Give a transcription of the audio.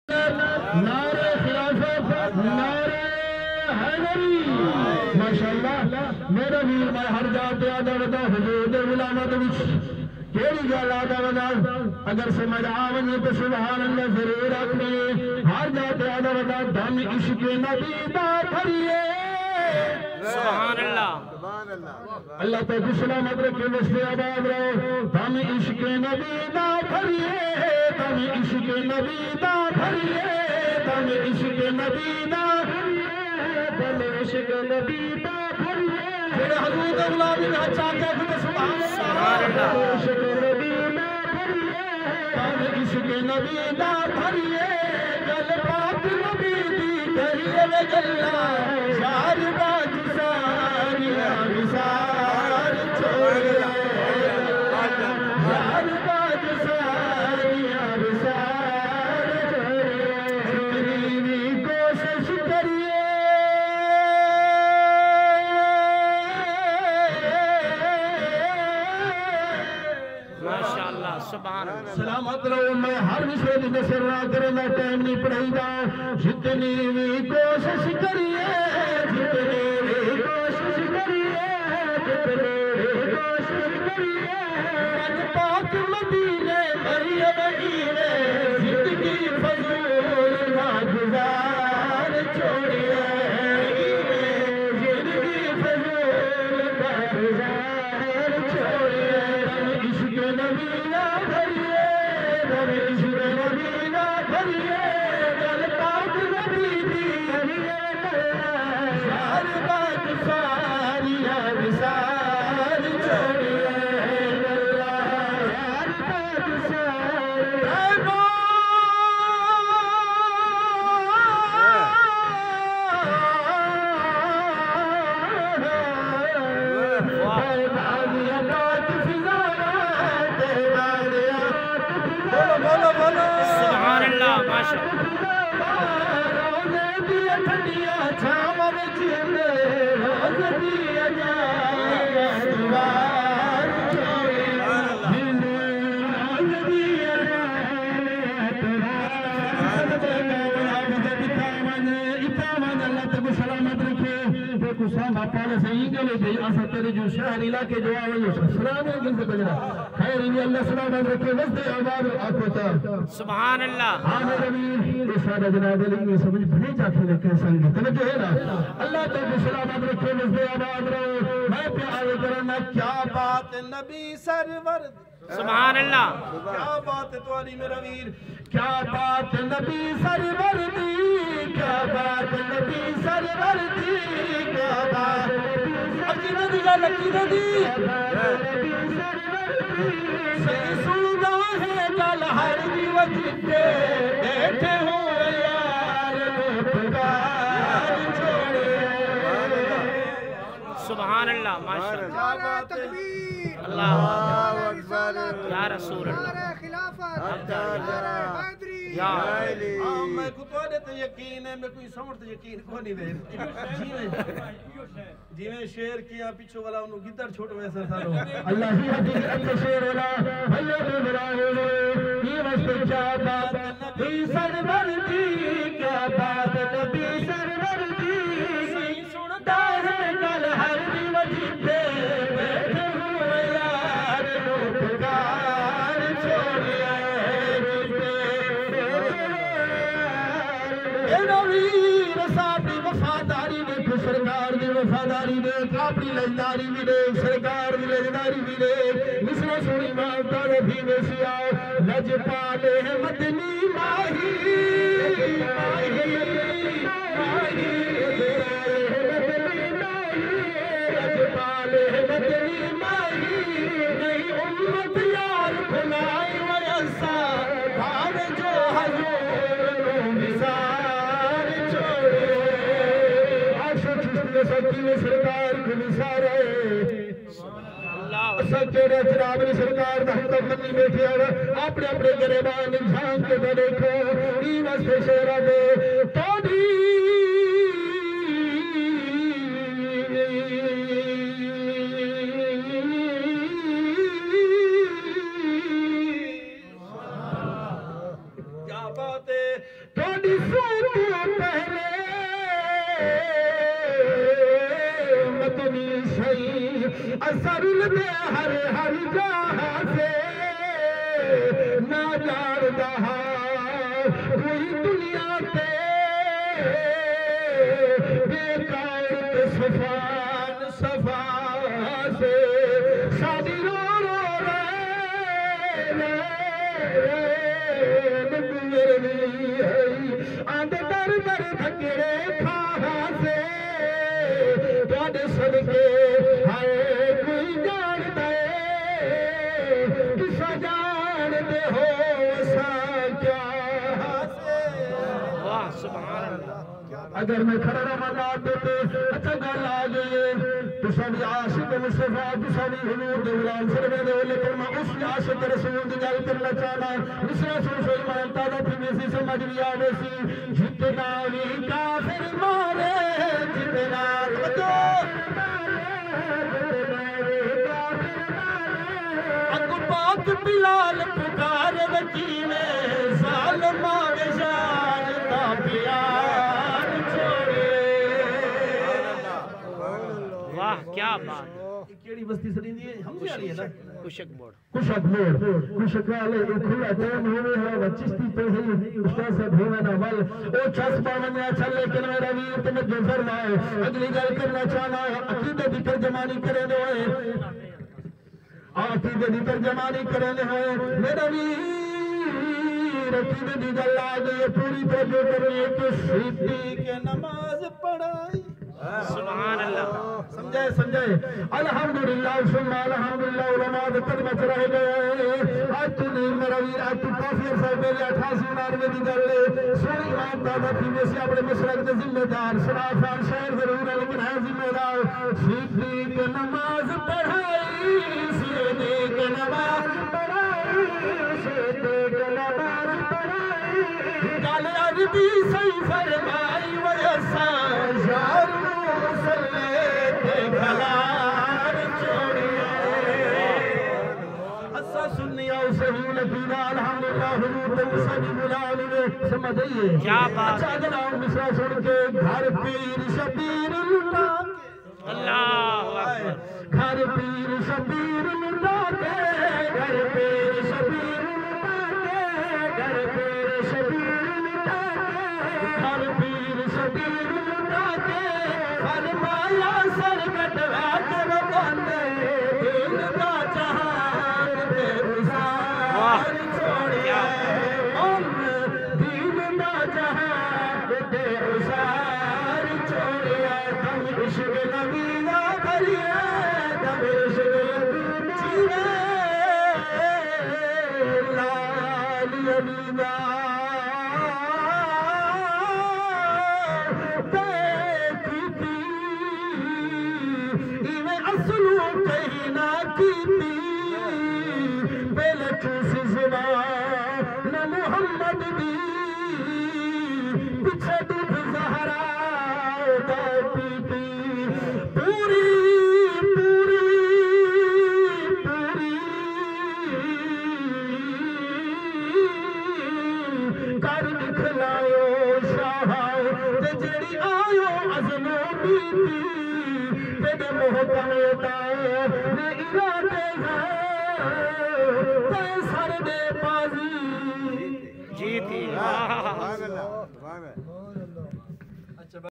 نعرہ خلافت، نعرہ حیدری۔ ماشاءاللہ میرا ویر میں ہر جاتے آدھا ودا حضور دے غلامت وچ کیڑی گل آدھا ودا اگر سمجھ آونی تو سبحان اللہ ضرور آکھنے ہر جاتے آدھا ودا دم عشق نبی دا بھریے سبحان اللہ اللہ تو سلامت رکھے وستے آباد رہو دم عشق نبی دا بھریے دم عشق نبی دا بھریے دم عشق نبی دا بھریے دم عشق نبی دا بھریے جڑے حضور دے غلامی میں چاہتے ہیں سبحان اللہ عشق نبی دا بھریے دم عشق نبی دا بھریے گل پاک نبی دی کریے وے گلا یار باج ساریاں وسار چھوڑے یار باج ساریاں وسار چھوڑے جتنی بھی کوشش کریے ماشاءاللہ سبحان اللہ سلامت رہو میں ہر مشرے دی نصر نہ کرے میں ٹائم نہیں پڑھائی دا جتنی بھی کوشش کریے جتنی بھی کوشش کریے جتنی بھی کوشش کریے من پاک مدینے بھریے بغیرے زندگی فضول نہ گزار چھوڑیے زندگی فضول نہ گزار چھوڑیے عشق نبی نہ بھریے دم عشق نبی نہ بھریے گل پاک نبی دی یار بات ساریاں وسار چھوڑیے یار بات ساریاں سبحان اللہ ماشاءاللہ پہلے صحیح گلے بھی اسا تیرے جو شہر علاقے جو آوے سلام ہے گل سے بجرا خیر ان اللہ سلامت رکھے وستے آباد آکھو تا سبحان اللہ آمد امیر یہ سارا جناب علی میں سمجھ بھنے چاہتے لکھے سنگی توجہ ہے نا اللہ تو سلامت رکھے وستے آباد رہو میں پیار کرنا کیا بات نبی سرور سبحان اللہ کیا بات ہے توالی میرا ویر کیا بات نبی سرور دی کیا بات نبی سرور دی کیا بات عقیدہ دی گل عقیدہ دی صحیح سنگا ہے گل ہر دی وجدے بیٹھے ہوئے یار پکار چھوڑے سبحان اللہ ماشاءاللہ تکبیر اللہ اکبر یا رسول اللہ نعرہ خلافت نعرہ حیدری یا میں کو تو تے یقین ہے میں کوئی سمجھ تے یقین کو نہیں وے جی میں شعر کیا پیچھے والا انہوں گدڑ چھوٹ ویسا سارو اللہ ہی حدیث اچھا شعر والا بھیا تو براہو یہ واسطے کیا بات نبی سرور دی کیا بات نبی سرور دی سنتا ہے گل ہر دی وجدے بیٹھے ہوئے یار نو پکار چھوڑے وفاداری دیکھ سرکار دی وفاداری دیکھ اپنی لجداری بھی دیکھ سرکار دی لجداری بھی دیکھ مسلو سونی مالدار بھی ویسی آؤ لج پالے مدنی ماہی ماہی ماہی لج پالے مدنی ماہی نہیں امت یار بھلائی ویسا بھاگ جو حضور نثار چھوڑے سچی میں سرکار کو نثارے سچے نے جناب نے سرکار دا حکم منی بیٹھے اپنے اپنے گریبان جھانک کے دیکھو ای واسطے شعرا دے توڑی کیا بات ہے تھوڑی سوتو پہلے مدنی شئی اثر لدے ہر جہاں سے نہ جار دہا کوئی دنیا تے بیکار صفان صفا سے شادی رو آندے در در دھکڑے کھاہاں سے تواڈے صدقے ہائے کوئی جان دے کسا جان دے ہو سا کیا واہ سبحان اللہ اگر میں کھڑا رمضان دیتے اچھا گل آگئے تو سبھی عاشق مصطفیٰ تو سبھی حضور دے غلام سروے دے لیکن میں اس عاشق رسول دی گل کرنا چاہنا مصرہ سن سو ایمان تازہ تھی ویسی سمجھ لیا ویسی جتنا بھی کافر مارے جتنا اگو پاک بلال پکار وکیل ظالمہ بشار تا پیار چھوڑے واہ کیا بات کیڑی بستی سنیں دیئے ہم بھی آ رہی ہے نا کشک بورڈ کشک موڑ کشک والے کھلا ٹائم ہوئے ہیں وہ چشتی پہ ہی استاد صاحب ہوئے نا ول او چھس پاونیا چھل لیکن میرا ویر توجہ فرمائے اگلی گل کرنا چاہنا عقیدے دی ترجمانی کرے ہوئے عقیدے دی ترجمانی کرے ہوئے میرا ویر عقیدے دی گل آ گئی پوری توجہ کرے کہ سیدھی کے نماز پڑھائی سبحان اللہ سمجھائے الحمدللہ ثم الحمدللہ علماء قدمہ چرائے گئے آج تو نہیں میرا ویر آج تو کافی عرصہ پہلے 88 دی گل لے سوڑی امام تازہ تھی میں سے اپنے مسلک دے ذمہ دار صرافان شہر ضرور ہے لیکن ہے ذمہ دار سیدھی کے نماز پڑھائی سیدھی کے نماز پڑھائی سیدھی کے نماز پڑھائی گل عربی صحیح فرمائی ویسا شعر سمجھئیے کیا بات اچھا جناب مصرع سن کے گھر پیر شبیر لٹا اللہ اکبر گھر پیر شبیر لٹا کے گھر پیر شبیر لٹا کے گھر پیر شبیر لٹا کے گھر پیر شبیر لٹا کے فرمایا سر کٹوا کے بندے دل کا جہان دے گزار چھوڑیا دل کا جہان دے گزار چھوڑیا تم عشق نبی دا بھریے تم عشق جیوے لال علینا محمد دی پیچھے دودھ زہرا دا پیتی پوری پوری پوری کر دکھلائیو شاہ تے جڑی آیو ازنو بیتی تیرے محکم دائے نے ارادے تے سر دے بازی جیتی